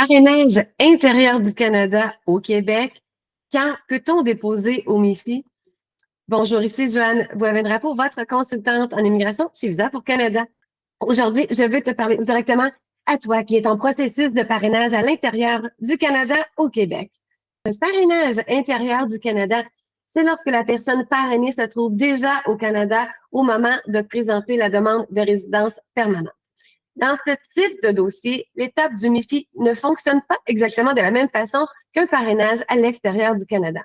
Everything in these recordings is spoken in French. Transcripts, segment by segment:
Parrainage intérieur du Canada au Québec. Quand peut-on déposer au MIFI? Bonjour, ici Joanne Boivin-Drapeau, votre consultante en immigration chez Visa pour Canada. Aujourd'hui, je veux te parler directement à toi qui est en processus de parrainage à l'intérieur du Canada au Québec. Le parrainage intérieur du Canada, c'est lorsque la personne parrainée se trouve déjà au Canada au moment de présenter la demande de résidence permanente. Dans ce type de dossier, l'étape du MIFI ne fonctionne pas exactement de la même façon qu'un parrainage à l'extérieur du Canada.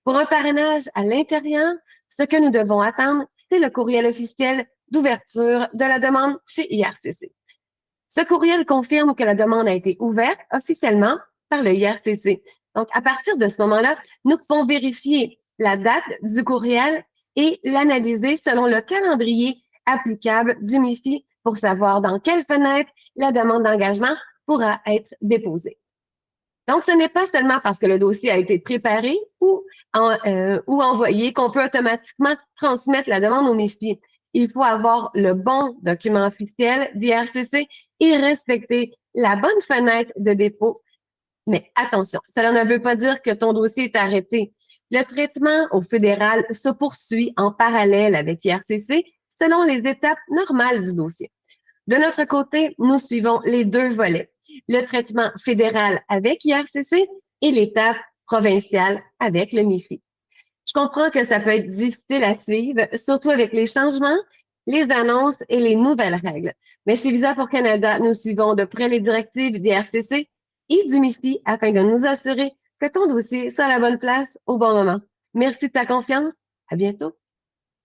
Pour un parrainage à l'intérieur, ce que nous devons attendre, c'est le courriel officiel d'ouverture de la demande chez IRCC. Ce courriel confirme que la demande a été ouverte officiellement par le IRCC. Donc, à partir de ce moment-là, nous pouvons vérifier la date du courriel et l'analyser selon le calendrier applicable du MIFI pour savoir dans quelle fenêtre la demande d'engagement pourra être déposée. Donc, ce n'est pas seulement parce que le dossier a été préparé ou envoyé qu'on peut automatiquement transmettre la demande au MIFI. Il faut avoir le bon document officiel d'IRCC et respecter la bonne fenêtre de dépôt. Mais attention, cela ne veut pas dire que ton dossier est arrêté. Le traitement au fédéral se poursuit en parallèle avec IRCC selon les étapes normales du dossier. De notre côté, nous suivons les deux volets, le traitement fédéral avec IRCC et l'étape provinciale avec le MIFI. Je comprends que ça peut être difficile à suivre, surtout avec les changements, les annonces et les nouvelles règles. Mais chez Visa pour Canada, nous suivons de près les directives d'IRCC et du MIFI afin de nous assurer que ton dossier soit à la bonne place au bon moment. Merci de ta confiance. À bientôt.